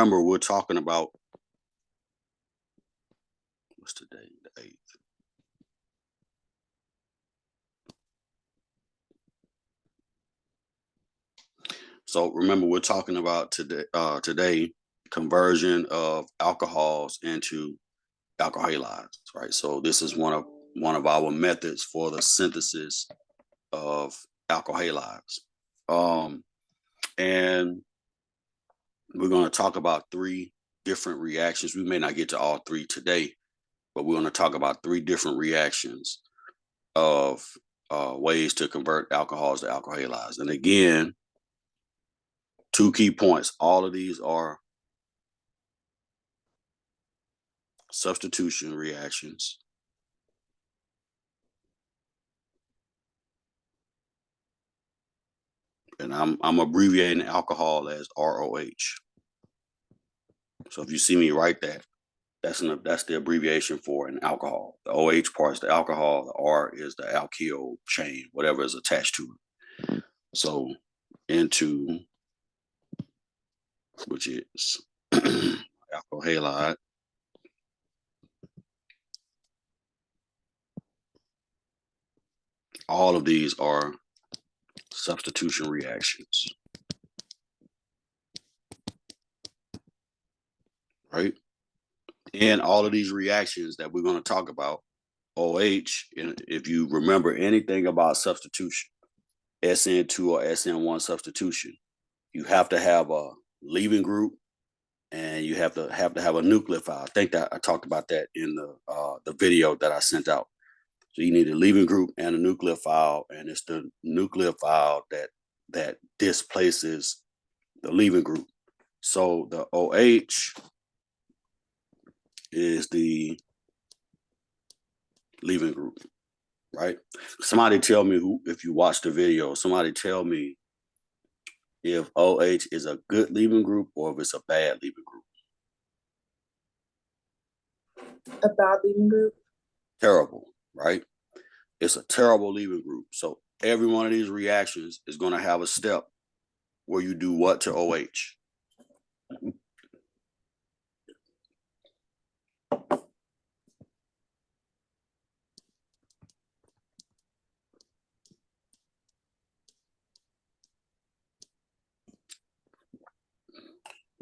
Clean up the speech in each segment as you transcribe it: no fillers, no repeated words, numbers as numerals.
remember, we're talking about, what's today, the 8th. So remember, we're talking about today conversion of alcohols into alkyl halides, right? So this is one of our methods for the synthesis of alkyl halides. And we're going to talk about 3 different reactions. We may not get to all 3 today, but we're going to talk about 3 different reactions of ways to convert alcohols to alkyl halides. And again, 2 key points. All of these are substitution reactions. And I'm abbreviating alcohol as ROH. So if you see me write that, that's the abbreviation for an alcohol. The OH part is the alcohol, the R is the alkyl chain, whatever is attached to it. So into, which is alkyl halide. All of these are substitution reactions, right? And all of these reactions that we're going to talk about, OH, if you remember anything about substitution, SN2 or SN1 substitution, you have to have a leaving group and you have to have a nucleophile. I think that I talked about that in the video that I sent out. So you need a leaving group and a nucleophile, and it's the nucleophile that displaces the leaving group. So the OH is the leaving group, right? Somebody tell me if you watch the video, somebody tell me if OH is a good leaving group or if it's a bad leaving group. A bad leaving group? Terrible, right? It's a terrible leaving group. So every one of these reactions is going to have a step where you do what to OH?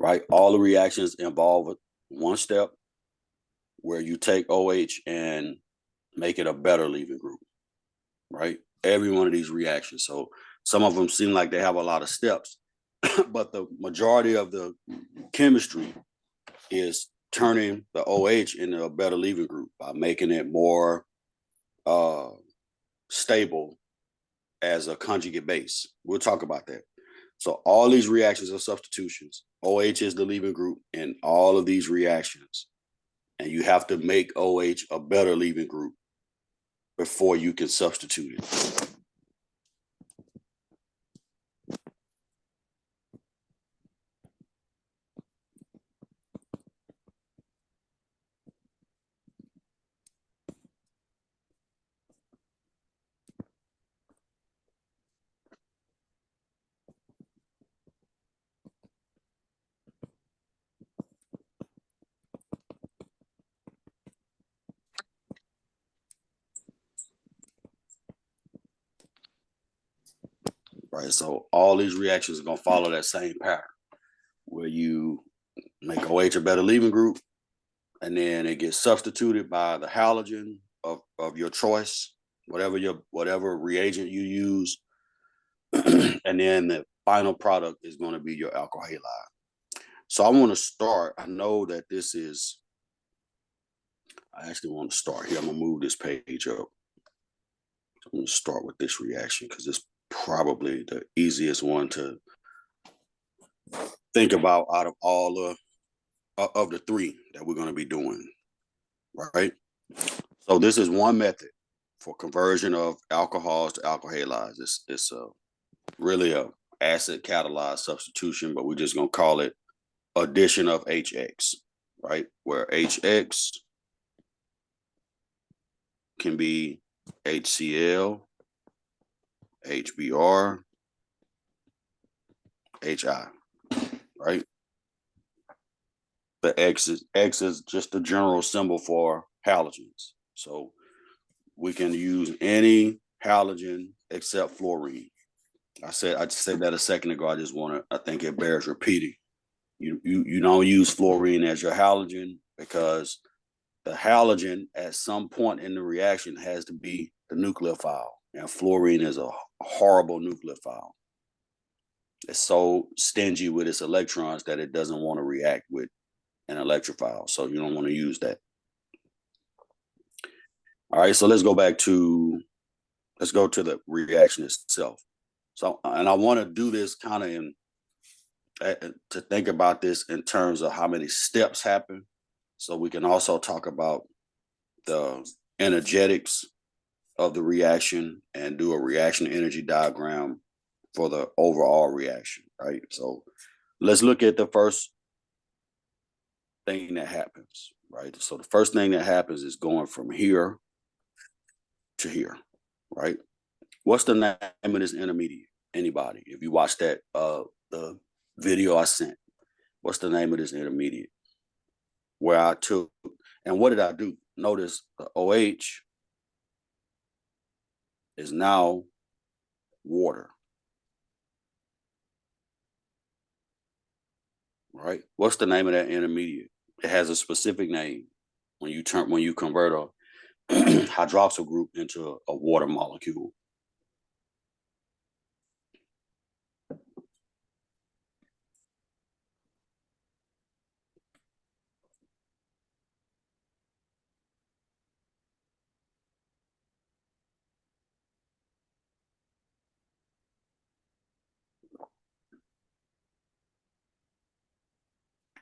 Right? All the reactions involve one step where you take OH and make it a better leaving group, right? Every one of these reactions. So some of them seem like they have a lot of steps, but the majority of the chemistry is turning the OH into a better leaving group by making it more stable as a conjugate base. We'll talk about that. So all these reactions are substitutions. OH is the leaving group in all of these reactions. And you have to make OH a better leaving group before you can substitute it. Right, so all these reactions are going to follow that same pattern where you make OH a better leaving group, and then it gets substituted by the halogen of your choice, whatever reagent you use, and then the final product is going to be your alkyl halide. So I want to start. I know that this is, I actually want to start here. I'm going to move this page up. I'm going to start with this reaction because it's probably the easiest one to think about out of all of the 3 that we're going to be doing, right? So this is one method for conversion of alcohols to alkyl halides. It's really a acid catalyzed substitution, but we're just going to call it addition of HX, right? Where HX can be HCl, HBr, HI, right? The X is just the general symbol for halogens. So we can use any halogen except fluorine. I said that a second ago. I think it bears repeating. You don't use fluorine as your halogen because the halogen at some point in the reaction has to be the nucleophile, and fluorine is a horrible nucleophile. It's so stingy with its electrons that it doesn't want to react with an electrophile, so you don't want to use that. All right, so let's go to the reaction itself. So, and I want to do this kind of to think about this in terms of how many steps happen. So we can also talk about the energetics of the reaction and do a reaction energy diagram for the overall reaction, right? So let's look at the first thing that happens, right? So the first thing that happens is going from here to here, right? What's the name of this intermediate? Anybody? If you watch that the video I sent, what's the name of this intermediate? Where I took, and what did I do? Notice the OH is now water. Right? What's the name of that intermediate? It has a specific name when you convert a hydroxyl group into a water molecule.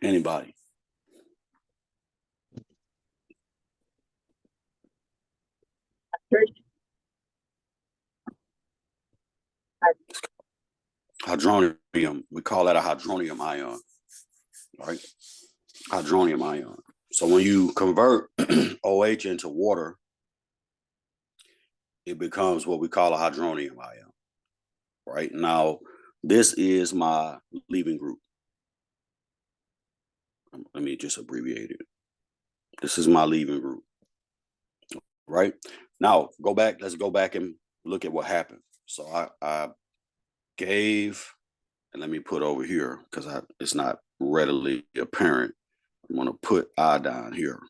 Anybody? Hydronium. We call that a hydronium ion, right? Hydronium ion. So when you convert OH into water, it becomes what we call a hydronium ion, right? Now, this is my leaving group. Let me just abbreviate it. This is my leaving group, right? Now, let's go back and look at what happened. So I gave, and let me put over here because it's not readily apparent. I'm going to put iodine here.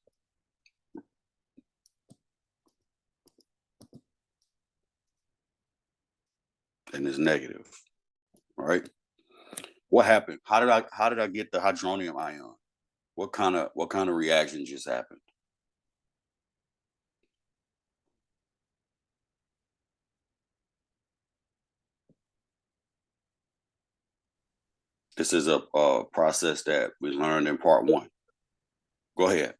And it's negative, right? What happened? How did I get the hydronium ion? What kind of reaction just happened? This is a process that we learned in part 1. Go ahead.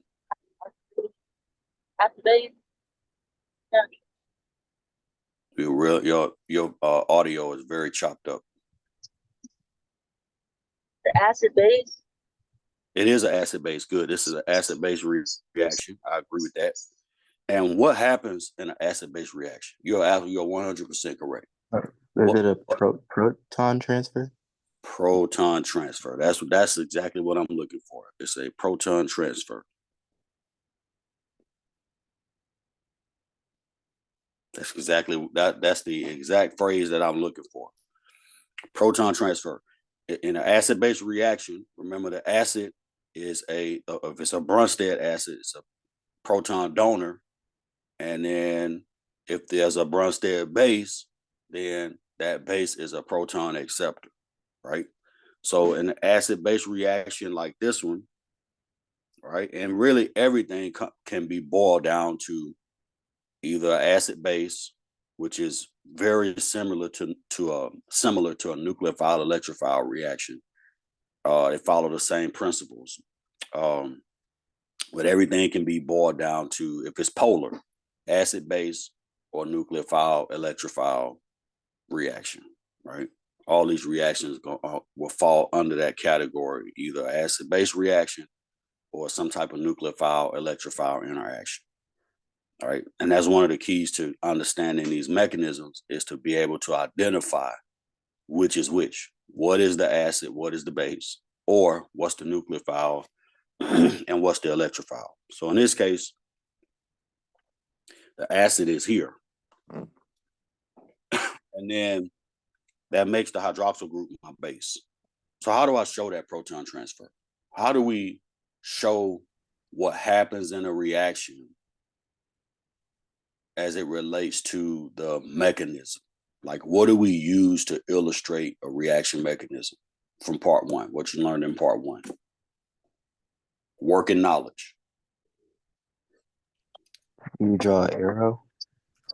Your audio is very chopped up. The acid base? It is an acid base. Good. This is an acid base reaction. I agree with that. And what happens in an acid base reaction? You're 100% correct. Is it a proton transfer? Proton transfer. That's exactly what I'm looking for. It's a proton transfer. That's the exact phrase that I'm looking for. Proton transfer. In an acid-base reaction, remember the acid is if it's a Brunstad acid, it's a proton donor. And then if there's a Brunstad base, then that base is a proton acceptor, right? So in an acid-base reaction like this one, right, and really everything can be boiled down to either acid base, which is very similar to a nucleophile electrophile reaction. They follow the same principles, but everything can be boiled down to if it's polar, acid base or nucleophile electrophile reaction, right? All these reactions will fall under that category, either acid base reaction or some type of nucleophile electrophile interaction. All right. And that's one of the keys to understanding these mechanisms is to be able to identify which is which. What is the acid? What is the base? Or what's the nucleophile and what's the electrophile. So in this case, the acid is here. And then that makes the hydroxyl group my base. So how do I show that proton transfer? How do we show what happens in a reaction as it relates to the mechanism? Like, what do we use to illustrate a reaction mechanism from part one, what you learned in part one? Working knowledge. You draw an arrow.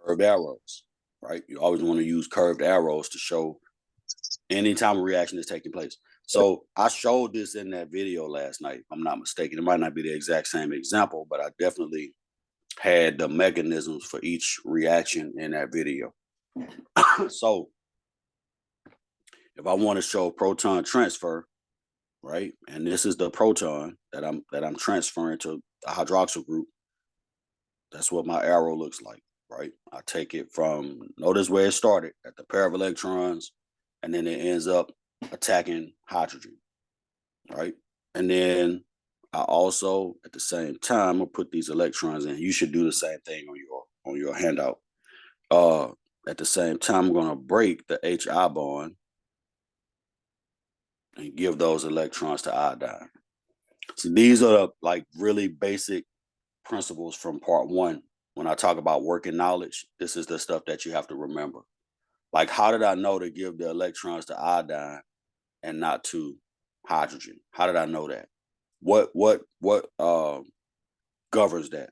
Curved arrows, right? You always want to use curved arrows to show anytime a reaction is taking place. So I showed this in that video last night, if I'm not mistaken. It might not be the exact same example, but I definitely had the mechanisms for each reaction in that video. So if I want to show proton transfer, right, and this is the proton that I'm transferring to the hydroxyl group, that's what my arrow looks like, right? I take it from, notice where it started, at the pair of electrons, and then it ends up attacking hydrogen, right? And then I also, at the same time, I'll put these electrons in. You should do the same thing on your handout. At the same time, I'm gonna break the HI bond and give those electrons to iodine. So these are like really basic principles from part one. When I talk about working knowledge, this is the stuff that you have to remember. Like, how did I know to give the electrons to iodine and not to hydrogen? How did I know that? What governs that?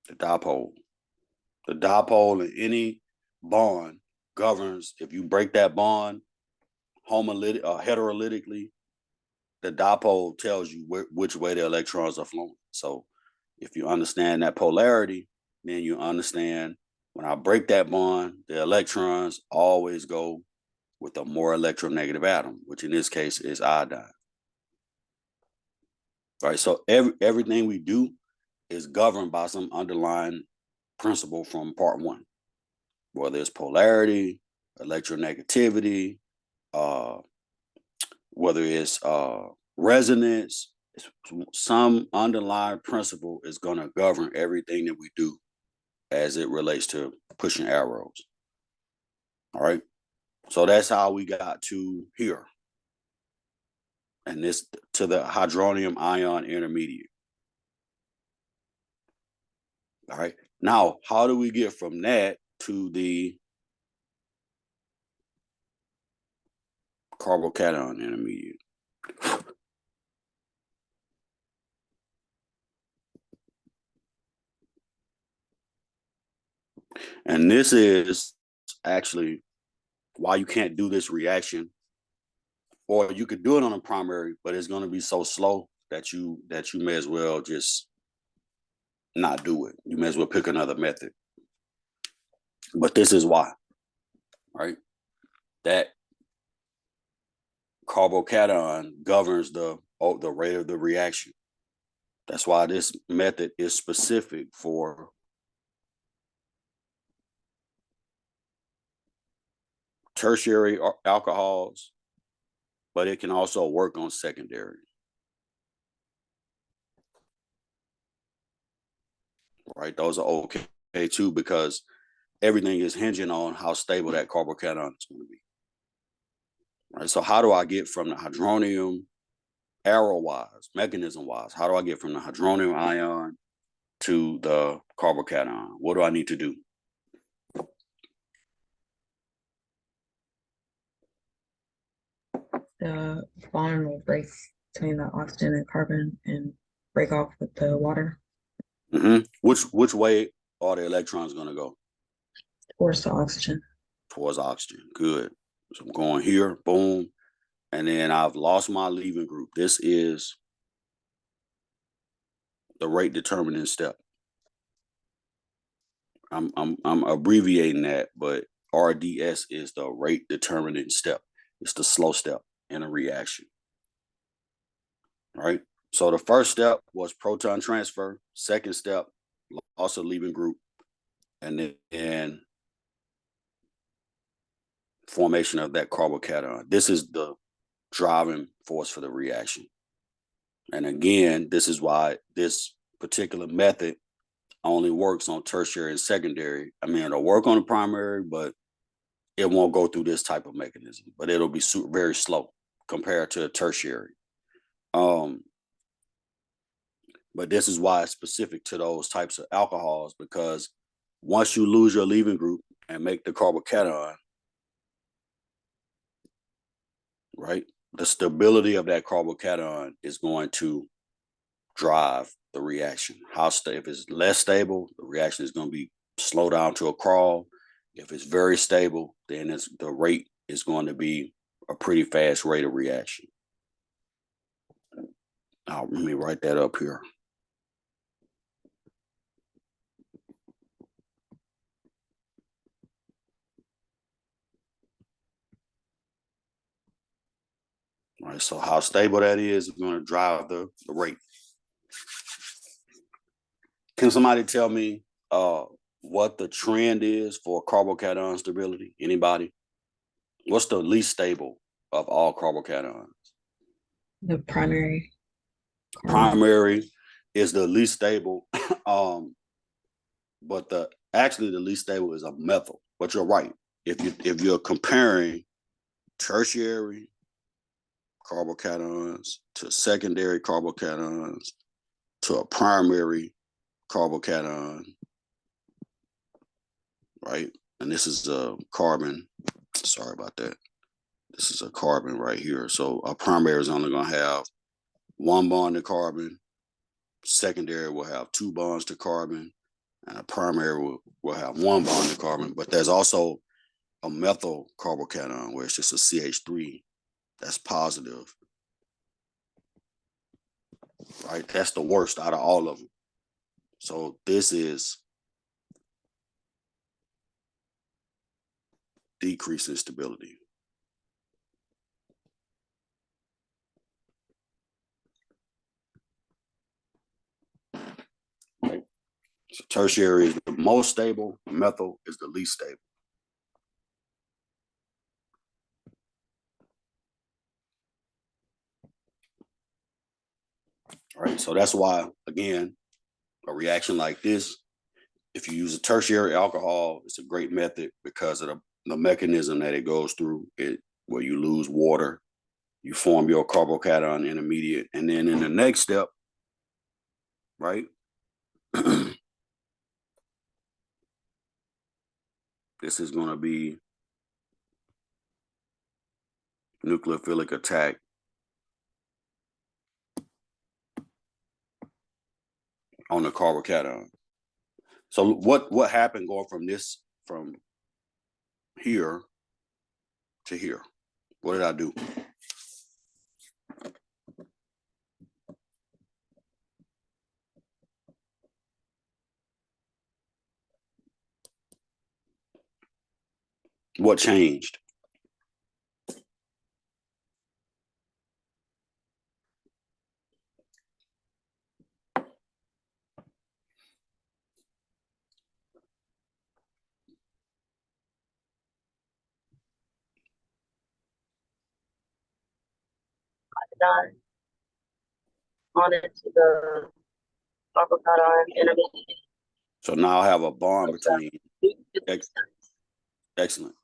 The dipole. The dipole in any bond governs, if you break that bond heterolytically, the dipole tells you which way the electrons are flowing. So if you understand that polarity, then you understand when I break that bond, the electrons always go with a more electronegative atom, which in this case is iodine. Right. So everything we do is governed by some underlying principle from part one, whether it's polarity, electronegativity, whether it's resonance, some underlying principle is going to govern everything that we do as it relates to pushing arrows. All right. So that's how we got to here. And this to the hydronium ion intermediate. All right. Now, how do we get from that to the carbocation intermediate? And this is actually why you can't do this reaction, or you could do it on a primary, but it's going to be so slow that you may as well just not do it. You may as well pick another method. But this is why, right? That carbocation governs the rate of the reaction. That's why this method is specific for tertiary alcohols, but it can also work on secondary. Right? Those are okay too, because everything is hinging on how stable that carbocation is going to be. Right? So how do I get from the hydronium arrow-wise, mechanism-wise, how do I get from the hydronium ion to the carbocation? What do I need to do? The bond will break between the oxygen and carbon and break off with the water Mm-hmm. Which way are the electrons going to go? towards the oxygen. Towards oxygen. Good. So I'm going here, boom, and then I've lost my leaving group. This is the rate determining step. I'm abbreviating that, but RDS is the rate determining step. It's the slow step in a reaction. Right? So the first step was proton transfer. Second step, loss of leaving group. And then formation of that carbocation. This is the driving force for the reaction. And again, this is why this particular method only works on tertiary and secondary. I mean, it'll work on the primary, but it won't go through this type of mechanism, but it'll be very slow compared to a tertiary. But this is why it's specific to those types of alcohols, because once you lose your leaving group and make the carbocation, right, the stability of that carbocation is going to drive the reaction. If it's less stable, the reaction is going to be slow down to a crawl. If it's very stable, then the rate is going to be a pretty fast rate of reaction. Now, let me write that up here. All right, so how stable that is going to drive the rate. Can somebody tell me what the trend is for carbocation stability? Anybody? What's the least stable of all carbocations? The primary. Primary is the least stable, but actually the least stable is a methyl. But you're right. If you're comparing tertiary carbocations to secondary carbocations to a primary carbocation, right? And this is a carbon. Sorry about that. This is a carbon right here. So a primary is only going to have one bond to carbon. Secondary will have two bonds to carbon, and a primary will have one bond to carbon. But there's also a methyl carbocation where it's just a CH3 that's positive, right? That's the worst out of all of them. So this is decreasing stability. Right? So tertiary is the most stable, methyl is the least stable. Right, so that's why, again, a reaction like this, if you use a tertiary alcohol, it's a great method because of the mechanism that it goes through, where you lose water, you form your carbocation intermediate, and then in the next step, right, this is going to be nucleophilic attack on the carbocation. So what happened going from here to here? What did I do? What changed? Done on it to the carbocation intermediate. So now I have a bond between, excellent.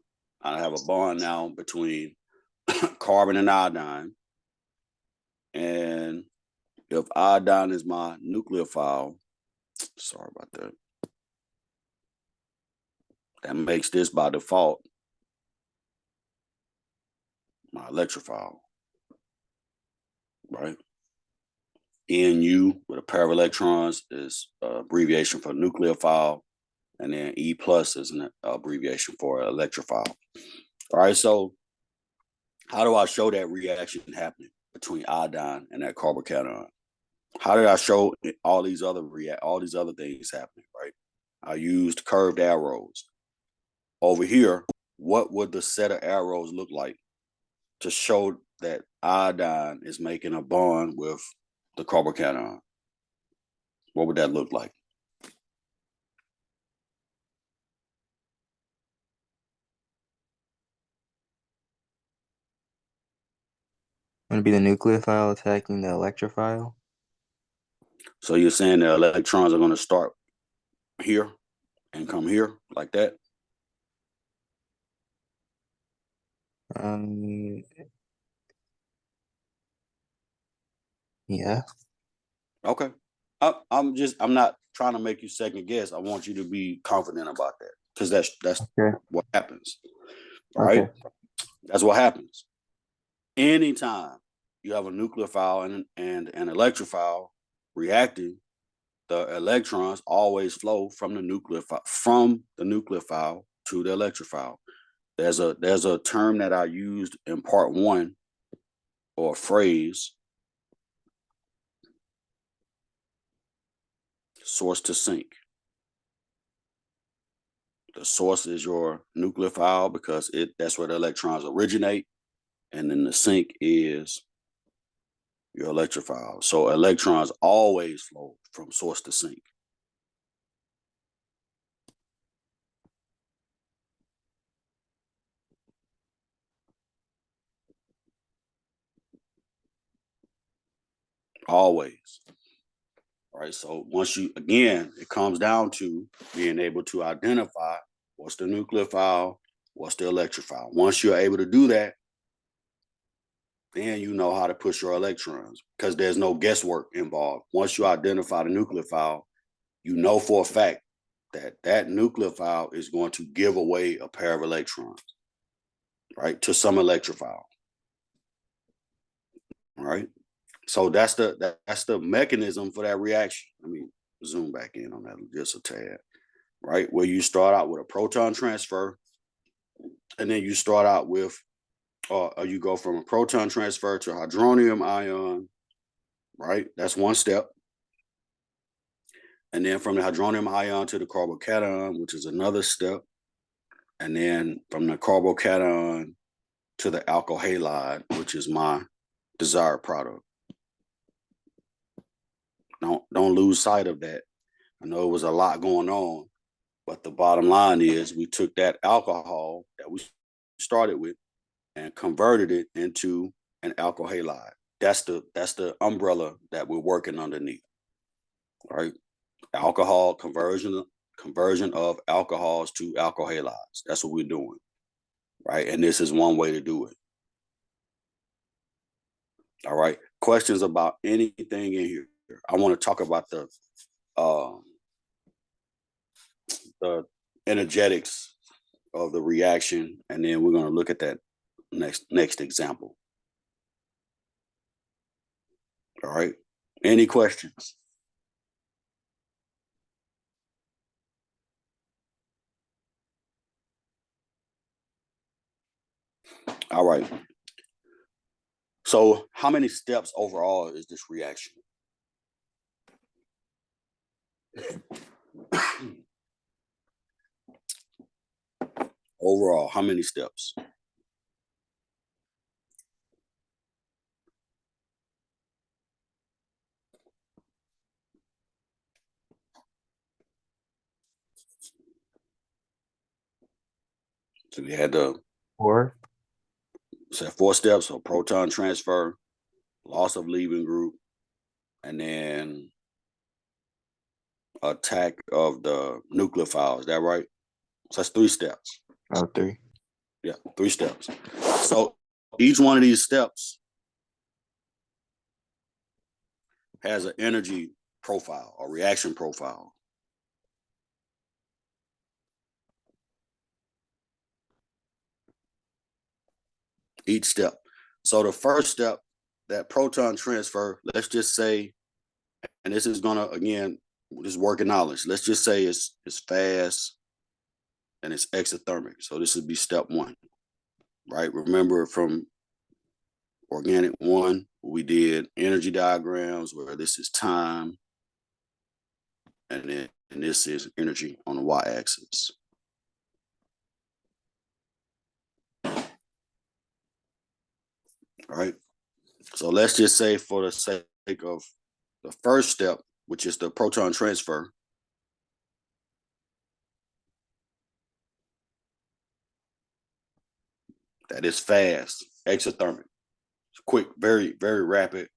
I have a bond now between carbon and iodine. And if iodine is my nucleophile, sorry about that, that makes this by default my electrophile, right? NU with a pair of electrons is abbreviation for nucleophile, and then E plus is an abbreviation for electrophile. All right, so how do I show that reaction happening between iodine and that carbocation? How did I show all these other things happening, right? I used curved arrows. Over here, what would the set of arrows look like to show that iodine is making a bond with the carbocation? What would that look like? Gonna be the nucleophile attacking the electrophile? So you're saying the electrons are going to start here and come here like that? Um, yeah. Okay. I'm not trying to make you second guess. I want you to be confident about that because that's Okay. what happens. Okay. Right? That's what happens. Anytime you have a nucleophile and an electrophile reacting, the electrons always flow from the nucleophile to the electrophile. There's a term that I used in part one, or a phrase, source to sink. The source is your nucleophile because that's where the electrons originate, and then the sink is your electrophile. So electrons always flow from source to sink. Always. Right. So once it comes down to being able to identify what's the nucleophile, what's the electrophile. Once you're able to do that, then you know how to push your electrons because there's no guesswork involved. Once you identify the nucleophile, you know for a fact that nucleophile is going to give away a pair of electrons, right, to some electrophile. Right. So that's the mechanism for that reaction. Let me zoom back in on that just a tad. Right, where you start out with a proton transfer, and then you start out with, or you go from a proton transfer to hydronium ion. Right, that's one step. And then from the hydronium ion to the carbocation, which is another step. And then from the carbocation to the alkyl halide, which is my desired product. Don't lose sight of that. I know it was a lot going on, but the bottom line is we took that alcohol that we started with and converted it into an alkyl halide. That's the umbrella that we're working underneath. Right? Alcohol conversion of alcohols to alkyl halides. That's what we're doing. Right? And this is one way to do it. All right. Questions about anything in here? I want to talk about the energetics of the reaction, and then we're going to look at that next example. All right. Any questions? All right. So how many steps overall is this reaction? Overall, how many steps? So we had the 4. said 4 steps. So proton transfer, loss of leaving group, and then attack of the nucleophile. Is that right? So that's 3 steps. Oh, 3. Yeah, 3 steps. So each one of these steps has an energy profile or reaction profile. Each step. So the first step, that proton transfer, let's just say, and this is gonna, again, this working knowledge. Let's just say it's fast and it's exothermic. So this would be step 1, right? Remember from organic 1, we did energy diagrams where this is time, and this is energy on the y-axis. All right. So let's just say, for the sake of the first step, which is the proton transfer, that is fast, exothermic. quick, very, very rapid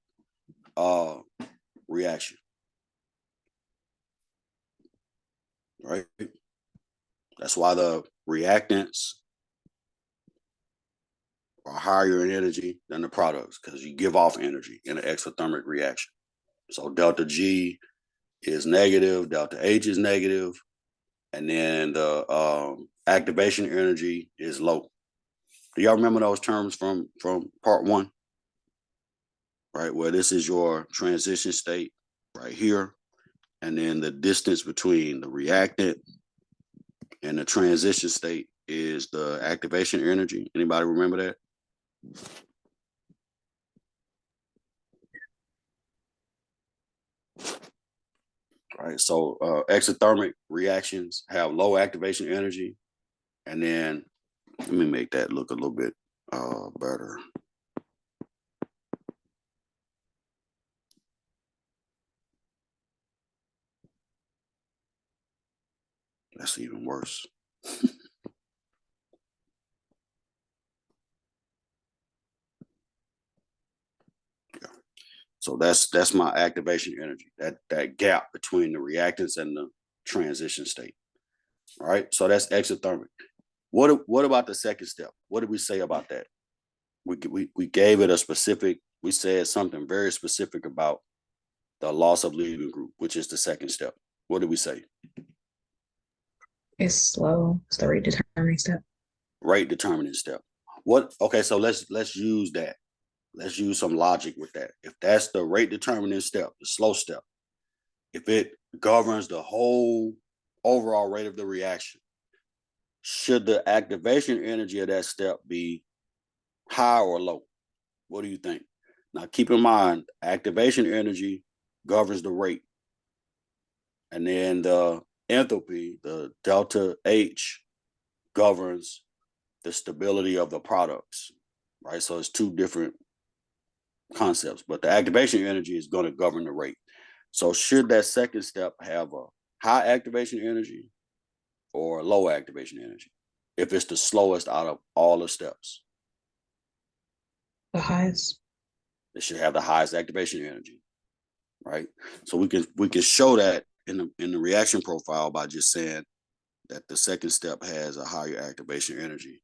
reaction. Right? That's why the reactants are higher in energy than the products, because you give off energy in an exothermic reaction. So delta G is negative, delta H is negative, and then the activation energy is low. Do y'all remember those terms from part one? Right, where this is your transition state right here, and then the distance between the reactant and the transition state is the activation energy. Anybody remember that? Right, so exothermic reactions have low activation energy, and then let me make that look a little bit better. That's even worse. Yeah. So that's my activation energy, that gap between the reactants and the transition state. All right, so that's exothermic. What about the second step? What did we say about that? We gave it a specific, we said something very specific about the loss of leaving group, which is the second step. What did we say? It's slow. It's the rate determining step. Rate determining step. What? Okay, so let's use that. Let's use some logic with that. If that's the rate determining step, the slow step, if it governs the whole overall rate of the reaction, should the activation energy of that step be high or low? What do you think? Now, keep in mind, activation energy governs the rate. And then the enthalpy, the delta H, governs the stability of the products, right? So it's two different concepts, but the activation energy is going to govern the rate. So should that second step have a high activation energy or low activation energy if it's the slowest out of all the steps? The highest. It should have the highest activation energy, right? So we can show that in the reaction profile by just saying that the second step has a higher activation energy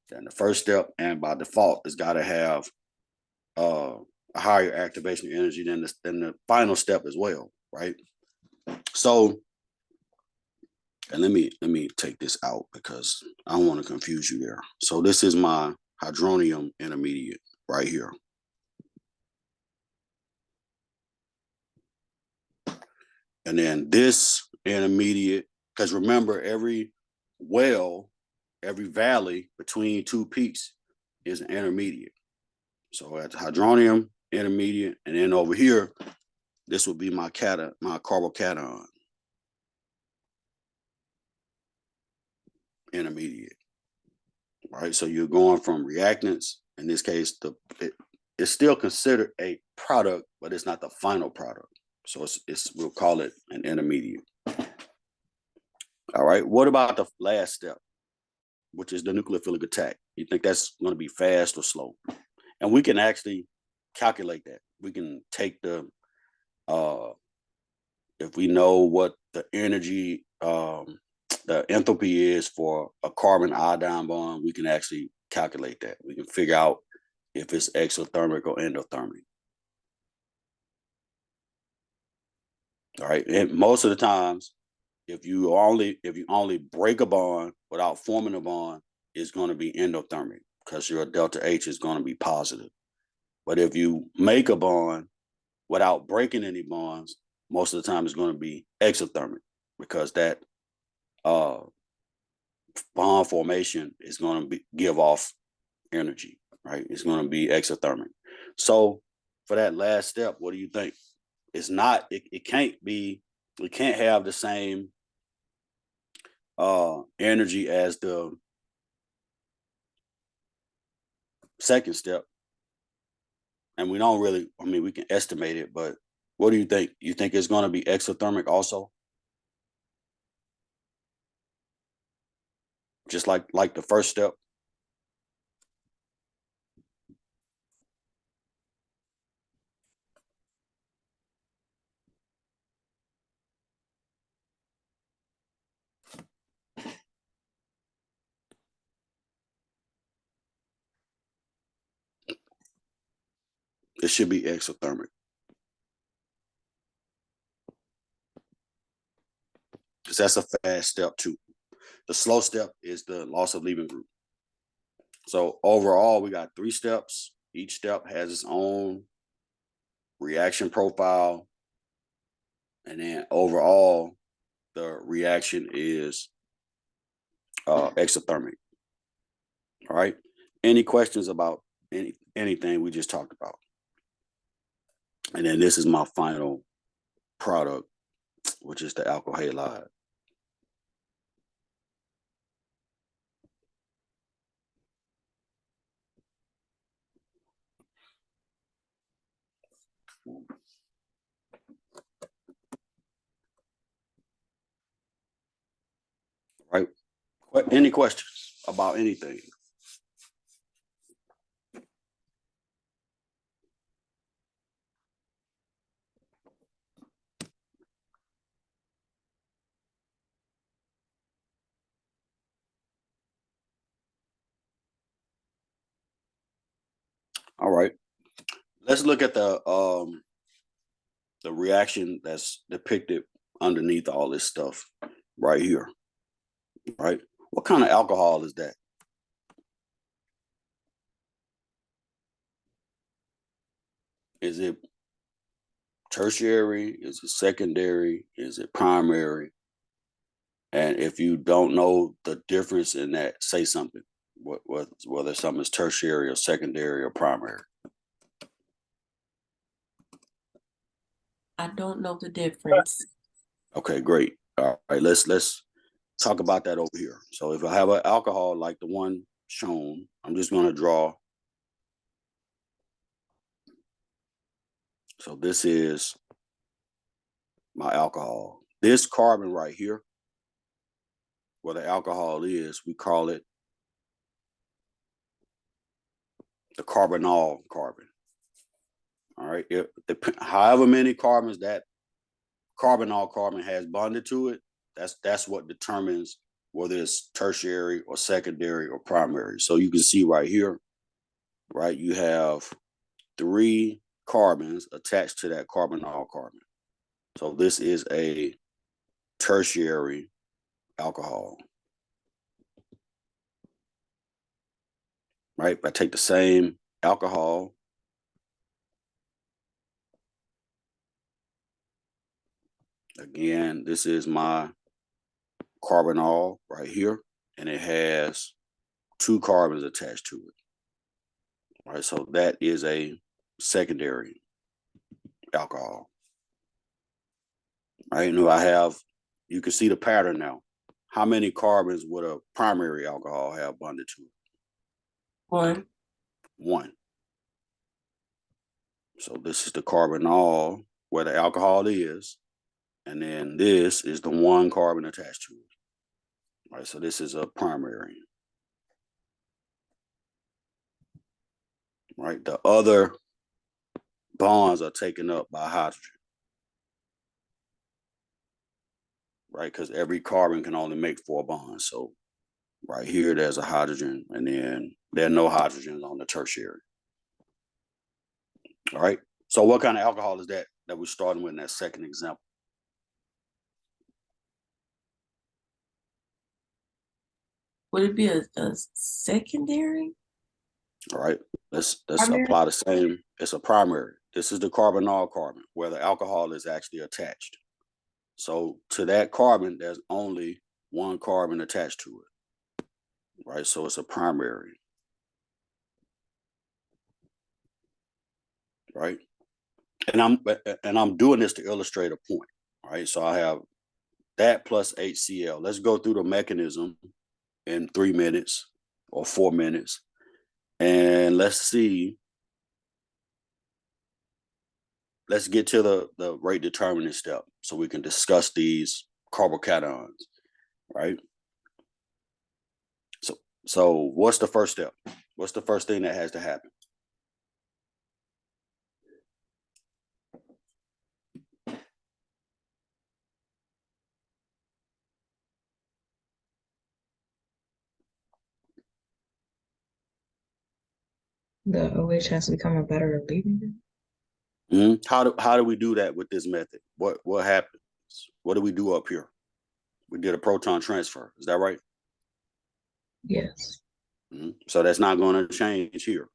than the first step, and by default, it's got to have a higher activation energy than the final step as well, right? So, and let me take this out because I don't want to confuse you there. So this is my hydronium intermediate right here. And then this intermediate, because remember, every well, every valley between two peaks is an intermediate. So at hydronium intermediate, and then over here, this would be my carbocation intermediate. Right. So you're going from reactants. In this case, it's still considered a product, but it's not the final product. So it's we'll call it an intermediate. All right. What about the last step, which is the nucleophilic attack? You think that's going to be fast or slow? And we can actually calculate that. We can take the if we know what the energy the enthalpy is for a carbon iodine bond, we can actually calculate that. We can figure out if it's exothermic or endothermic. All right. And most of the times, if you only break a bond without forming a bond, it's going to be endothermic because your delta H is going to be positive. But if you make a bond without breaking any bonds, most of the time it's going to be exothermic because that bond formation is going to give off energy, right? It's going to be exothermic. So for that last step, what do you think? It's not, it can't have the same energy as the second step. And we don't really, I mean, we can estimate it, but what do you think? You think it's going to be exothermic also? Just like the first step? It should be exothermic. Because that's a fast step too. The slow step is the loss of leaving group. So overall, we got 3 steps. Each step has its own reaction profile. And then overall, the reaction is exothermic. All right. Any questions about anything we just talked about? And then this is my final product, which is the alkyl halide. Right? Any questions about anything? All right. Let's look at the reaction that's depicted underneath all this stuff right here. Right? What kind of alcohol is that? Is it tertiary? Is it secondary? Is it primary? And if you don't know the difference in that, say something. Whether something is tertiary or secondary or primary. I don't know the difference. Okay, great. All right, let's talk about that over here. So if I have an alcohol like the one shown, I'm just going to draw. So this is my alcohol. This carbon right here, where the alcohol is, we call it the carbonyl carbon. All right. However many carbons that carbonyl carbon has bonded to it, that's what determines whether it's tertiary or secondary or primary. So you can see right here, right, you have 3 carbons attached to that carbonyl carbon. So this is a tertiary alcohol. Right? If I take the same alcohol, again, this is my carbonyl right here, and it has 2 carbons attached to it. All right, so that is a secondary alcohol. Right, and I have, you can see the pattern now. How many carbons would a primary alcohol have bonded to it? 1. 1. So this is the carbonyl where the alcohol is, and then this is the 1 carbon attached to it. All right, so this is a primary. Right, the other bonds are taken up by hydrogen. Right, because every carbon can only make 4 bonds. So right here, there's a hydrogen, and then there are no hydrogens on the tertiary. All right. So what kind of alcohol is that we're starting with in that second example? Would it be a secondary? All right. Let's Primary? apply the same. It's a primary. This is the carbonyl carbon where the alcohol is actually attached. So to that carbon, there's only 1 carbon attached to it. Right. So it's a primary. Right. And I'm doing this to illustrate a point. All right. So I have that plus HCl. Let's go through the mechanism in 3 minutes or 4 minutes. And let's get to the rate determining step so we can discuss these carbocations, right? So what's the first step? What's the first thing that has to happen? The OH has to become a better leaving group. How do we do that with this method? What happens? What do we do up here? We did a proton transfer. Is that right? Yes. So that's not going to change here,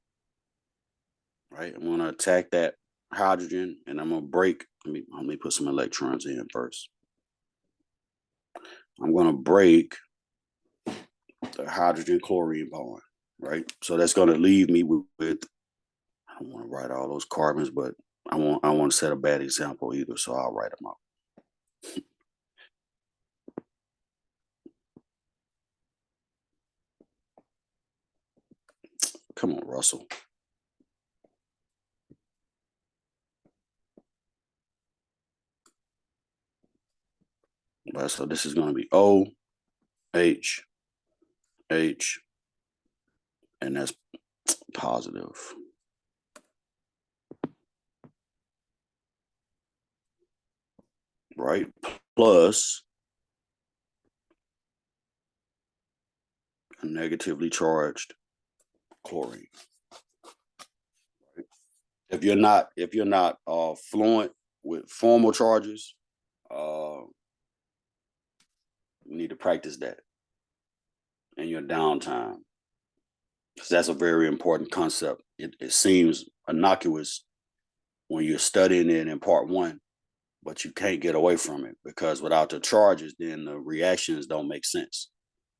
right? I'm going to attack that hydrogen, and I'm going to break. Let me put some electrons in first. I'm going to break the hydrogen chlorine bond, right? So that's going to leave me with I don't want to write all those carbons, but I want to set a bad example either, so I'll write them out. Come on, Russell. Right, so this is going to be O, H, H, and that's positive. Right? Plus a negatively charged chlorine. Right? If you're not fluent with formal charges, you need to practice that in your downtime, because that's a very important concept. It seems innocuous when you're studying it in part one, but you can't get away from it, because without the charges, then the reactions don't make sense.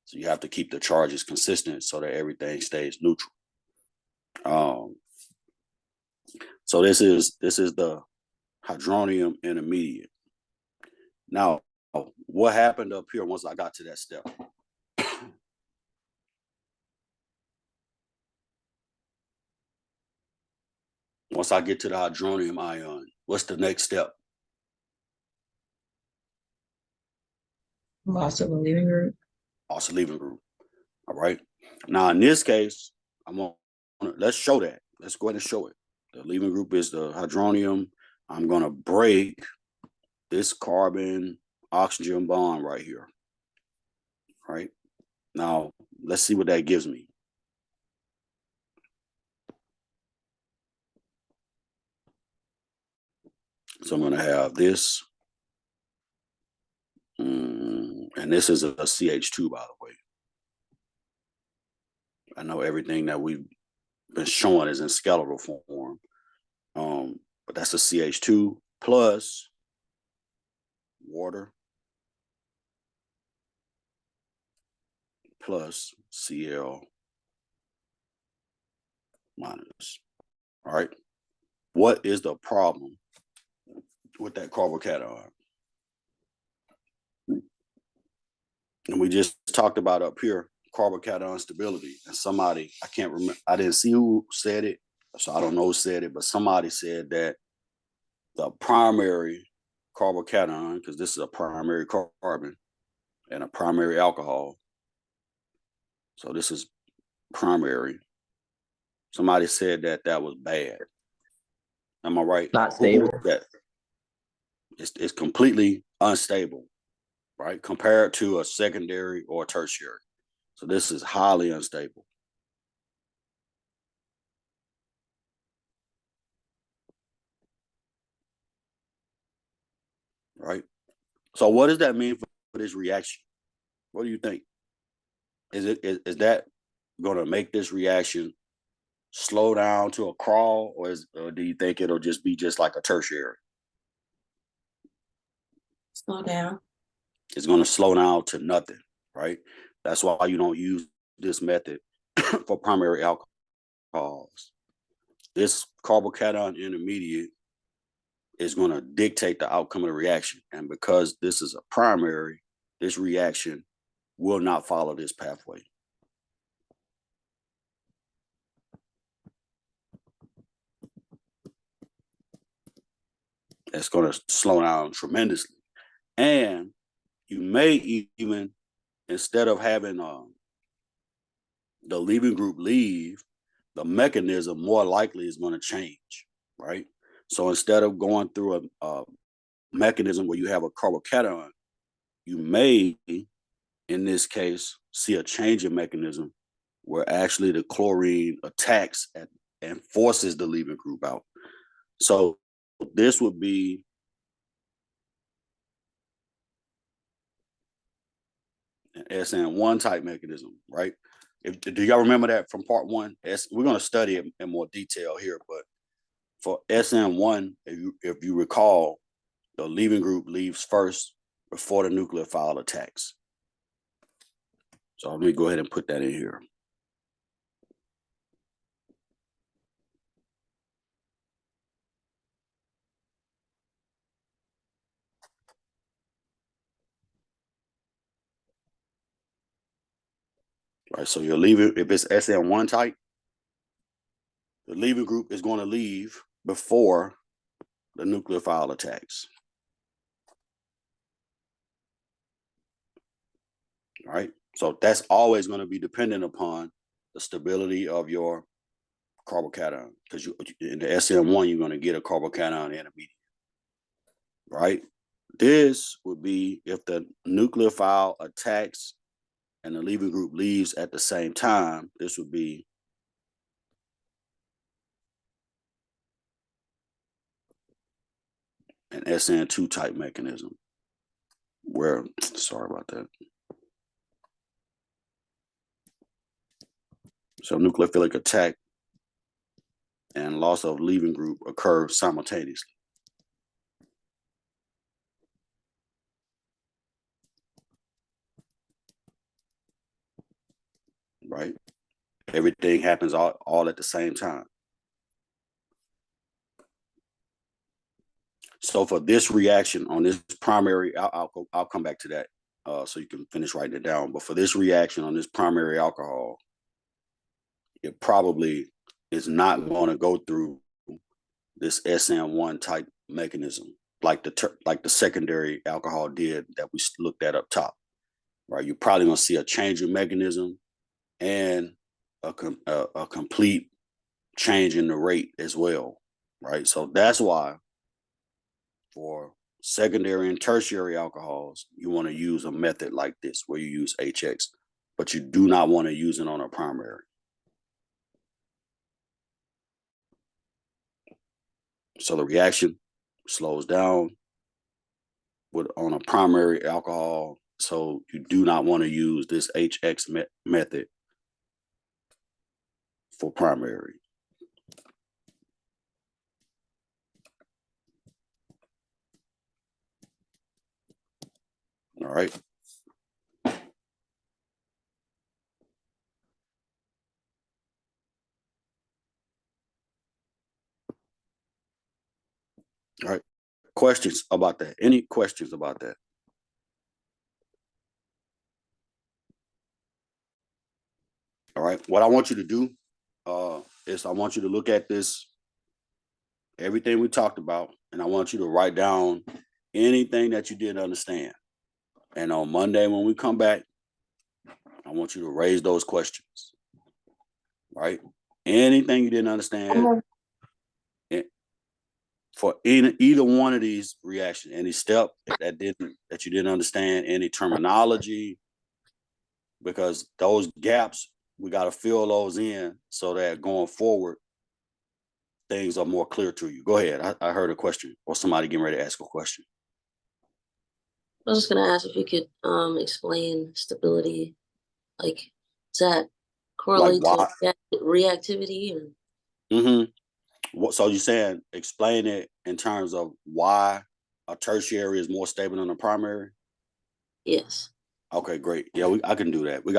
So you have to keep the charges consistent so that everything stays neutral. So this is the hydronium intermediate. Now, what happened up here once I got to that step? Once I get to the hydronium ion, what's the next step? Loss of a leaving group. Also leaving group. All right. Now in this case, let's show that. Let's go ahead and show it. The leaving group is the hydronium. I'm gonna break this carbon oxygen bond right here. Right. Now let's see what that gives me. So I'm gonna have this. And this is a CH2, by the way. I know everything that we've been showing is in skeletal form. But that's a CH2 plus water plus Cl minus. All right. What is the problem with that carbocation? And we just talked about up here carbocation stability. And somebody, I can't remember, I didn't see who said it, so I don't know who said it, but somebody said that the primary carbocation, because this is a primary carbon and a primary alcohol. So this is primary. Somebody said that that was bad. Am I right? Not stable. That it's completely unstable, right? Compared to a secondary or a tertiary. So this is highly unstable. Right? So what does that mean for this reaction? What do you think? Is that going to make this reaction slow down to a crawl, or do you think it'll just be just like a tertiary? Slow down. It's going to slow down to nothing, right? That's why you don't use this method for primary alcohols. This carbocation intermediate is going to dictate the outcome of the reaction. And because this is a primary, this reaction will not follow this pathway. It's going to slow down tremendously. And you may even, instead of having the leaving group leave, the mechanism more likely is going to change, right? So instead of going through a mechanism where you have a carbocation, you may, in this case, see a change in mechanism where actually the chlorine attacks and forces the leaving group out. So this would be an SN1 type mechanism, right? Do y'all remember that from part one? We're going to study it in more detail here, but for SN1, if you recall, the leaving group leaves first before the nucleophile attacks. So let me go ahead and put that in here. Right, so you're leaving, if it's SN1 type, the leaving group is going to leave before the nucleophile attacks. All right, so that's always going to be dependent upon the stability of your carbocation, because in the SN1 you're going to get a carbocation intermediate. Right, this would be if the nucleophile attacks and the leaving group leaves at the same time. This would be an SN2 type mechanism where, sorry about that. So nucleophilic attack and loss of leaving group occur simultaneously. Right? Everything happens all at the same time. So for this reaction on this primary, I'll come back to that so you can finish writing it down. But for this reaction on this primary alcohol, it probably is not going to go through this SN1 type mechanism like the secondary alcohol did that we looked at up top. Right? You're probably going to see a change in mechanism and a complete change in the rate as well. Right? So that's why for secondary and tertiary alcohols, you want to use a method like this where you use HX, but you do not want to use it on a primary. So the reaction slows down on a primary alcohol. So you do not want to use this HX method for primary. All right. All right. Questions about that? Any questions about that? All right. What I want you to do is I want you to look at this, everything we talked about, and I want you to write down anything that you didn't understand. And on Monday, when we come back, I want you to raise those questions. Right? Anything you didn't understand for either one of these reactions, any step that you didn't understand, any terminology, because those gaps, we got to fill those in so that going forward, things are more clear to you. Go ahead. I heard a question or somebody getting ready to ask a question. I was just gonna ask if you could explain stability. Like, does that correlate Like to reactivity or? Mm-hmm. So you're saying explain it in terms of why a tertiary is more stable than a primary? Yes. Okay, great. Yeah, I can do that. We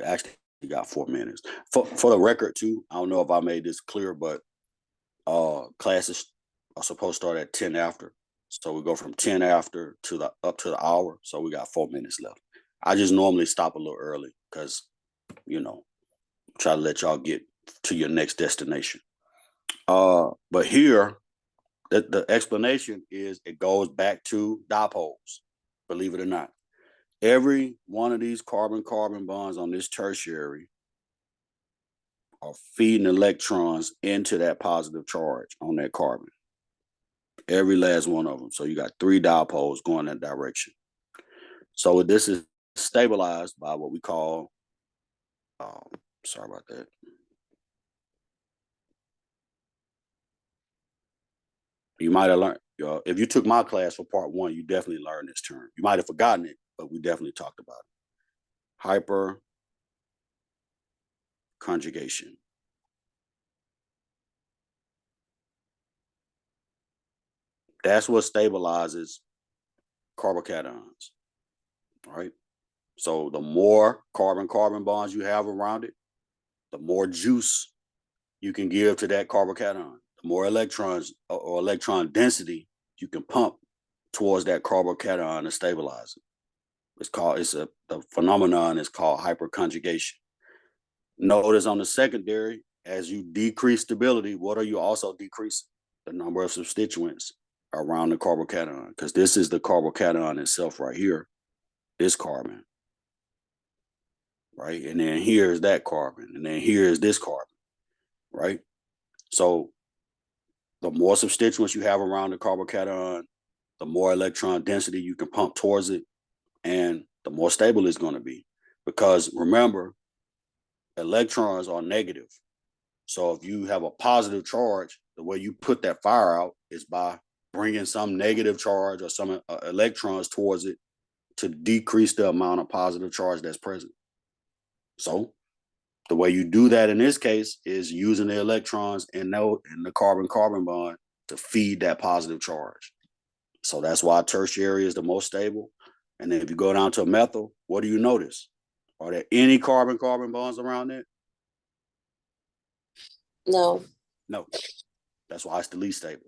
actually got 4 minutes. For the record too, I don't know if I made this clear, but classes are supposed to start at 10 after. So we go from 10 after to up to the hour. So we got 4 minutes left. I just normally stop a little early because, try to let y'all get to your next destination. But here, the explanation is it goes back to dipoles, believe it or not. Every one of these carbon-carbon bonds on this tertiary are feeding electrons into that positive charge on that carbon. Every last one of them. So you got 3 dipoles going that direction. So this is stabilized by what we call, sorry about that. You might have learned, if you took my class for part one, you definitely learned this term. You might have forgotten it, but we definitely talked about it. Hyperconjugation. That's what stabilizes carbocations, right? So the more carbon-carbon bonds you have around it, the more juice you can give to that carbocation. The more electrons or electron density you can pump towards that carbocation to stabilize it. The phenomenon is called hyperconjugation. Notice on the secondary, as you decrease stability, what are you also decreasing? The number of substituents around the carbocation, because this is the carbocation itself right here, this carbon, right? And then here's that carbon, and then here's this carbon, right? So the more substituents you have around the carbocation, the more electron density you can pump towards it, and the more stable it's going to be. Because remember, electrons are negative. So if you have a positive charge, the way you put that fire out is by bringing some negative charge or some electrons towards it to decrease the amount of positive charge that's present. So the way you do that in this case is using the electrons in the carbon-carbon bond to feed that positive charge. So that's why tertiary is the most stable. And then if you go down to a methyl, what do you notice? Are there any carbon-carbon bonds around it? No, No. That's why it's the least stable.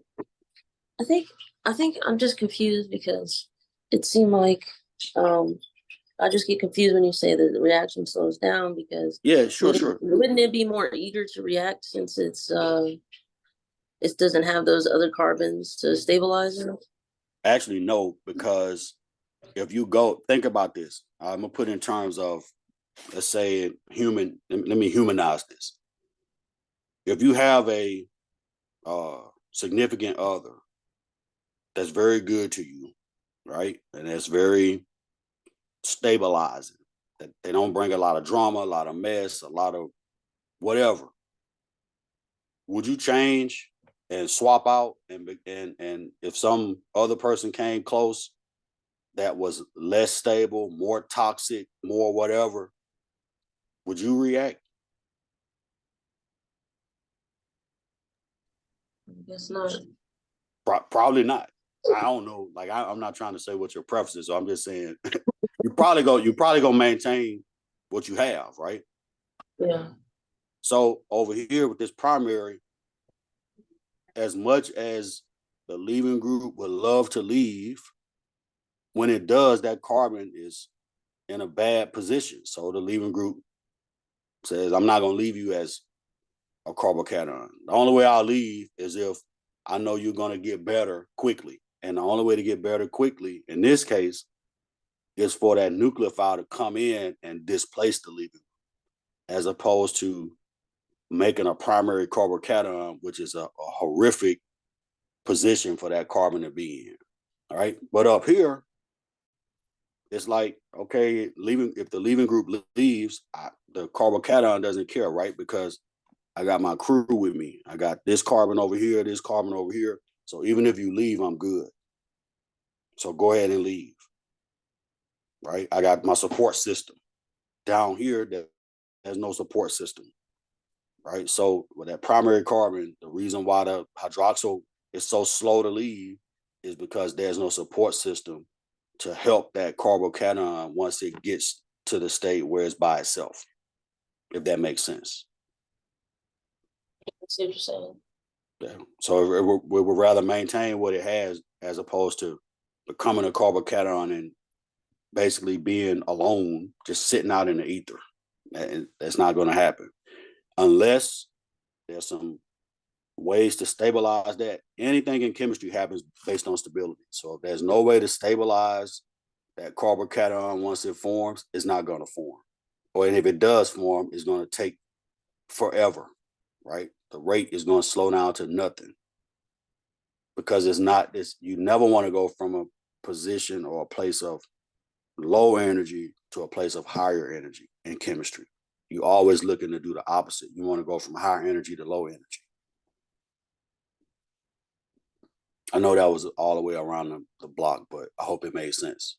I think I'm just confused because it seemed like I just get confused when you say that the reaction slows down because Yeah, sure. Wouldn't it be more eager to react since it doesn't have those other carbons to stabilize it? Actually, no, because if you go think about this, I'm gonna put in terms of, let's say, human. Let me humanize this. If you have a significant other that's very good to you, right, and that's very stabilizing, that they don't bring a lot of drama, a lot of mess, a lot of whatever, would you change and swap out and if some other person came close that was less stable, more toxic, more whatever, would you react? I guess not. Probably not. I don't know. Like I'm not trying to say what your preference is. So I'm just saying you probably gonna maintain what you have, right? Yeah. So over here with this primary, as much as the leaving group would love to leave, when it does, that carbon is in a bad position. So the leaving group says, I'm not gonna leave you as a carbocation. The only way I'll leave is if I know you're gonna get better quickly. And the only way to get better quickly, in this case, is for that nucleophile to come in and displace the leaving, as opposed to making a primary carbocation, which is a horrific position for that carbon to be in. All right. But up here, it's like, okay, if the leaving group leaves, the carbocation doesn't care, right? Because I got my crew with me. I got this carbon over here, this carbon over here. So even if you leave, I'm good. So go ahead and leave. Right? I got my support system. Down here, there's no support system. Right? So with that primary carbon, the reason why the hydroxyl is so slow to leave is because there's no support system to help that carbocation once it gets to the state where it's by itself, if that makes sense. I see what you're saying. Yeah. So we would rather maintain what it has as opposed to becoming a carbocation and basically being alone, just sitting out in the ether. That's not going to happen unless there's some ways to stabilize that. Anything in chemistry happens based on stability. So if there's no way to stabilize that carbocation once it forms, it's not going to form. Or if it does form, it's going to take forever, right? The rate is going to slow down to nothing because it's not this. You never want to go from a position or a place of low energy to a place of higher energy in chemistry. You're always looking to do the opposite. You want to go from higher energy to low energy. I know that was all the way around the block, but I hope it made sense.